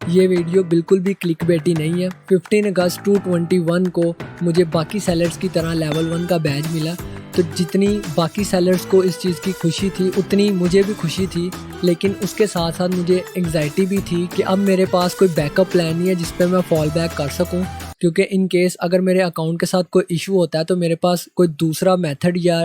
ये वीडियो बिल्कुल भी क्लिकबेटी नहीं है। 15 अगस्त 2021 को मुझे बाकी सेलर्स की तरह लेवल 1 का बैज मिला। तो जितनी बाकी सेलर्स को इस चीज़ की खुशी थी उतनी मुझे भी खुशी थी, लेकिन उसके साथ साथ मुझे एंग्जाइटी भी थी कि अब मेरे पास कोई बैकअप प्लान नहीं है जिस पे मैं फॉल बैक कर सकूं। क्योंकि इन केस अगर मेरे अकाउंट के साथ कोई इशू होता है तो मेरे पास कोई दूसरा मेथड या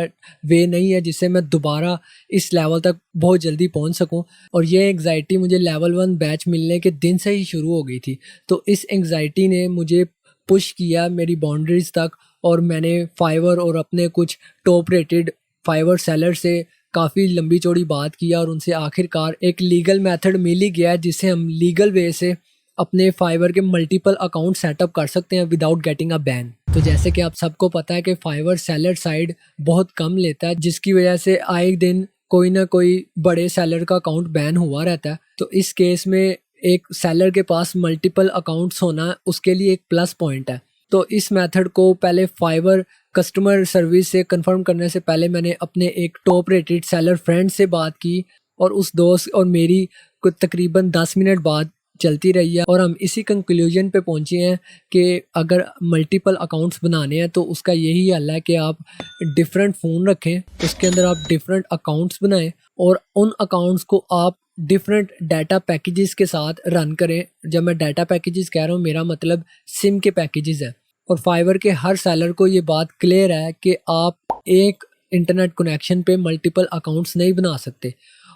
वे नहीं है जिससे मैं दोबारा इस लेवल तक बहुत जल्दी पहुंच सकूं। और ये एंग्जाइटी मुझे लेवल 1 बैच मिलने के दिन से ही शुरू हो गई थी। तो इस एंग्जाइटी ने मुझे पुश किया मेरी बाउंड्रीज तक, और मैंने फाइवर और अपने कुछ टॉप रेटेड फाइवर सेलर से काफ़ी लंबी चौड़ी बात किया और उनसे आखिरकार एक लीगल मेथड मिल ही गया जिससे हम लीगल वे से अपने फाइवर के मल्टीपल अकाउंट सेटअप कर सकते हैं विदाउट गेटिंग अ बैन। तो जैसे कि आप सबको पता है कि फाइवर सेलर साइड बहुत कम लेता है, जिसकी वजह से आए दिन कोई ना कोई बड़े सेलर का अकाउंट बैन हुआ रहता है। तो इस केस में एक सेलर के पास मल्टीपल अकाउंट्स होना उसके लिए एक प्लस पॉइंट है। तो इस मेथड को पहले फाइवर कस्टमर सर्विस से कंफर्म करने से पहले मैंने अपने एक टॉप रेटेड सेलर फ्रेंड से बात की, और उस दोस्त और मेरी कुछ तकरीबन 10 मिनट बाद चलती रही है, और हम इसी कंक्लूजन पे पहुंचे हैं कि अगर मल्टीपल अकाउंट्स बनाने हैं तो उसका यही हल है कि आप डिफरेंट फ़ोन रखें, उसके अंदर आप डिफरेंट अकाउंट्स बनाएं और उन अकाउंट्स को आप डिफरेंट डाटा पैकेजेस के साथ रन करें। जब मैं डाटा पैकेजेस कह रहा हूँ मेरा मतलब सिम के पैकेजेस हैं। और फाइवर के हर सेलर को ये बात क्लियर है कि आप एक इंटरनेट कनेक्शन पे मल्टीपल अकाउंट्स नहीं बना सकते।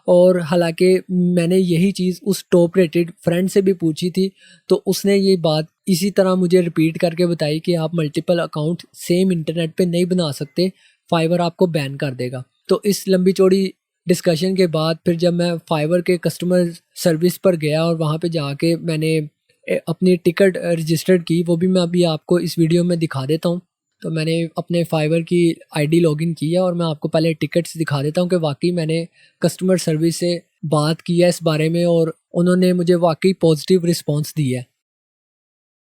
और हालांकि मैंने यही चीज़ उस टॉप रेटेड फ्रेंड से भी पूछी थी, तो उसने ये बात इसी तरह मुझे रिपीट करके बताई कि आप मल्टीपल अकाउंट सेम इंटरनेट पे नहीं बना सकते, फाइवर आपको बैन कर देगा। तो इस लंबी चौड़ी डिस्कशन के बाद फिर जब मैं फाइवर के कस्टमर सर्विस पर गया और वहाँ पे जाके मैंने अपनी टिकट रजिस्टर्ड की, वो भी मैं अभी आपको इस वीडियो में दिखा देता हूँ। तो मैंने अपने फाइवर की आईडी लॉगिन किया और मैं आपको पहले टिकट्स दिखा देता हूँ कि वाकई मैंने कस्टमर सर्विस से बात की है इस बारे में और उन्होंने मुझे वाकई पॉजिटिव रिस्पांस दिया है।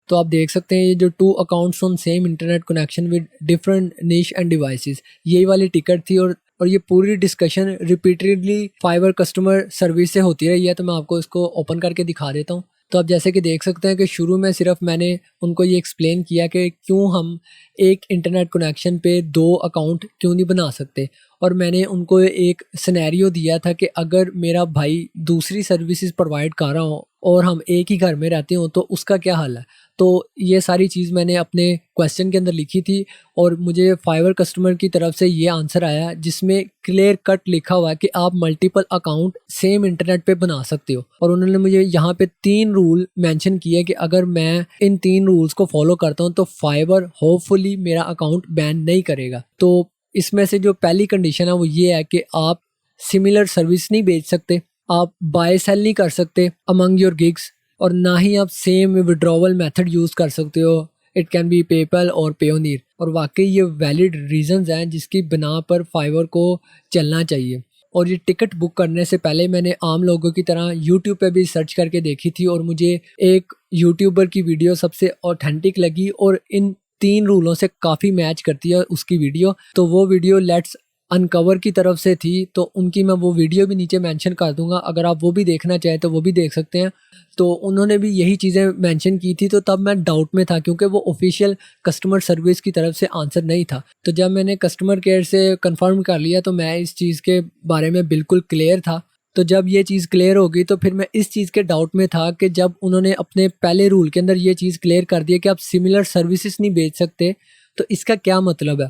तो आप देख सकते हैं ये जो 2 accounts on same internet connection with different niche and devices, यही वाली टिकट थी। और ये पूरी discussion repeatedly Fiverr customer service से होती रही है। तो मैं आपको इसको ओपन करके दिखा देता हूँ। तो आप जैसे कि देख सकते हैं कि शुरू में सिर्फ मैंने उनको ये एक्सप्लेन किया कि क्यों हम एक इंटरनेट कनेक्शन पे 2 अकाउंट क्यों नहीं बना सकते, और मैंने उनको एक सिनेरियो दिया था कि अगर मेरा भाई दूसरी सर्विसेज प्रोवाइड कर रहा हो और हम एक ही घर में रहते हो तो उसका क्या हाल है। तो ये सारी चीज़ मैंने अपने क्वेश्चन के अंदर लिखी थी और मुझे फाइवर कस्टमर की तरफ से ये आंसर आया जिसमें क्लियर कट लिखा हुआ है कि आप मल्टीपल अकाउंट सेम इंटरनेट पे बना सकते हो। और उन्होंने मुझे यहाँ पे 3 रूल मेंशन किए कि अगर मैं इन 3 रूल्स को फॉलो करता हूँ तो फाइवर होपफुली मेरा अकाउंट बैन नहीं करेगा। तो इसमें से जो पहली कंडीशन है वो ये है कि आप सिमिलर सर्विस नहीं बेच सकते, आप बाय सेल नहीं कर सकते अमंग योर गिग्स, और ना ही आप सेम विड्रॉवल मेथड यूज़ कर सकते हो। इट कैन बी पेपल और पेयोनीर। और वाकई ये वैलिड रीजंस हैं जिसकी बिना पर फाइवर को चलना चाहिए। और ये टिकट बुक करने से पहले मैंने आम लोगों की तरह यूट्यूब पे भी सर्च करके देखी थी और मुझे एक यूट्यूबर की वीडियो सबसे ऑथेंटिक लगी और इन 3 रूलों से काफ़ी मैच करती है उसकी वीडियो। तो वो वीडियो लेट्स अनकवर की तरफ से थी, तो उनकी मैं वो वीडियो भी नीचे मेंशन कर दूंगा, अगर आप वो भी देखना चाहें तो वो भी देख सकते हैं। तो उन्होंने भी यही चीज़ें मेंशन की थी, तो तब मैं डाउट में था क्योंकि वो ऑफिशियल कस्टमर सर्विस की तरफ से आंसर नहीं था। तो जब मैंने कस्टमर केयर से कंफर्म कर लिया तो मैं इस चीज़ के बारे में बिल्कुल क्लियर था। तो जब ये चीज़ क्लियर हो गई तो फिर मैं इस चीज़ के डाउट में था कि जब उन्होंने अपने पहले रूल के अंदर ये चीज़ क्लियर कर दी कि आप सिमिलर सर्विसेज नहीं बेच सकते, तो इसका क्या मतलब है।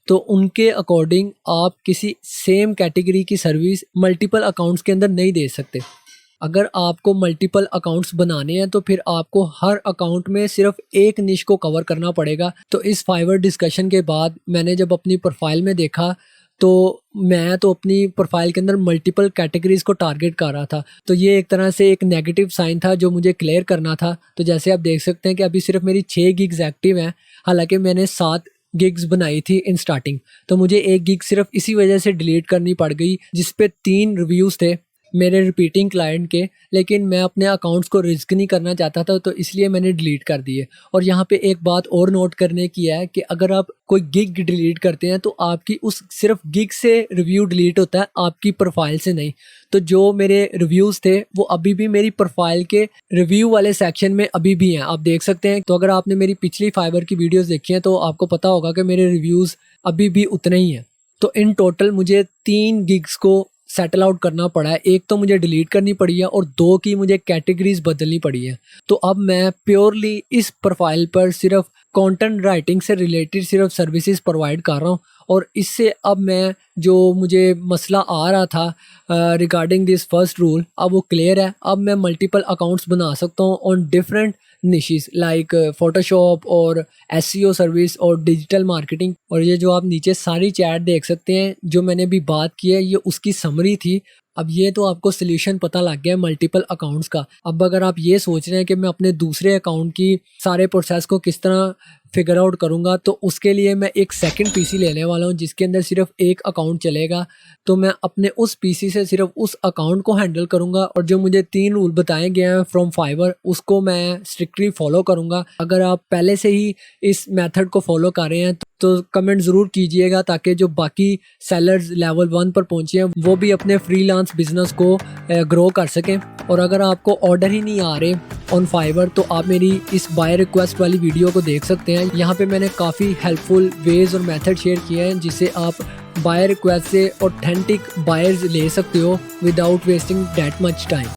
तो उनके अकॉर्डिंग आप किसी सेम कैटेगरी की सर्विस मल्टीपल अकाउंट्स के अंदर नहीं दे सकते। अगर आपको मल्टीपल अकाउंट्स बनाने हैं तो फिर आपको हर अकाउंट में सिर्फ एक निश को कवर करना पड़ेगा। तो इस फाइवर डिस्कशन के बाद मैंने जब अपनी प्रोफाइल में देखा तो मैं तो अपनी प्रोफाइल के अंदर मल्टीपल कैटेगरीज को टारगेट कर रहा था। तो ये एक तरह से एक नेगेटिव साइन था जो मुझे क्लियर करना था। तो जैसे आप देख सकते हैं कि अभी सिर्फ मेरी 6 गिग्स एक्टिव हैं, हालांकि मैंने 7 गिग्स बनाई थी इन स्टार्टिंग। तो मुझे एक गिग सिर्फ इसी वजह से डिलीट करनी पड़ गई जिस पे 3 रिव्यूज़ थे। मेरे रिपीटिंग क्लाइंट के, लेकिन मैं अपने अकाउंट्स को रिस्क नहीं करना चाहता था, तो इसलिए मैंने डिलीट कर दिए। और यहाँ पे एक बात और नोट करने की है कि अगर आप कोई गिग डिलीट करते हैं तो आपकी उस सिर्फ गिग से रिव्यू डिलीट होता है, आपकी प्रोफाइल से नहीं। तो जो मेरे रिव्यूज़ थे वो अभी भी मेरी प्रोफाइल के रिव्यू वाले सेक्शन में अभी भी हैं, आप देख सकते हैं। तो अगर आपने मेरी पिछली फाइवर की वीडियोस देखी हैं तो आपको पता होगा कि मेरे रिव्यूज़ अभी भी उतने ही हैं। तो इन टोटल मुझे 3 गिग्स को सेटल आउट करना पड़ा है। एक तो मुझे डिलीट करनी पड़ी है और 2 की मुझे कैटेगरीज बदलनी पड़ी है। तो अब मैं प्योरली इस प्रोफाइल पर सिर्फ कंटेंट राइटिंग से रिलेटेड सिर्फ सर्विसेज प्रोवाइड कर रहा हूँ। और इससे अब मैं जो मुझे मसला आ रहा था रिगार्डिंग दिस फर्स्ट रूल, अब वो क्लियर है। अब मैं मल्टीपल अकाउंट्स बना सकता हूँ on different niches like Photoshop और एसईओ सर्विस और डिजिटल मार्केटिंग। और ये जो आप नीचे सारी चैट देख सकते हैं जो मैंने अभी बात की है, ये उसकी समरी थी। अब ये तो आपको सोल्यूशन पता लग गया मल्टीपल अकाउंट्स का। अब अगर आप ये सोच रहे हैं कि मैं अपने दूसरे अकाउंट की सारे प्रोसेस को किस तरह फिगर आउट करूंगा, तो उसके लिए मैं एक सेकंड पीसी लेने वाला हूं जिसके अंदर सिर्फ एक अकाउंट चलेगा। तो मैं अपने उस पीसी से सिर्फ उस अकाउंट को हैंडल करूंगा और जो मुझे 3 रूल बताए गए हैं फ्रॉम फाइवर उसको मैं स्ट्रिक्टली फॉलो करूंगा। अगर आप पहले से ही इस मेथड को फॉलो कर रहे हैं तो कमेंट ज़रूर कीजिएगा, ताकि जो बाकी सेलर्स लेवल 1 पर पहुंचे हैं वो भी अपने फ्रीलांस बिजनेस को ग्रो कर सकें। और अगर आपको ऑर्डर ही नहीं आ रहे ऑन फाइवर तो आप मेरी इस बाय रिक्वेस्ट वाली वीडियो को देख सकते हैं। यहाँ पे मैंने काफ़ी हेल्पफुल वेज और मेथड शेयर किए हैं जिससे आप बाय रिक्वेस्ट से ऑथेंटिक बायर्स ले सकते हो without wasting that much time.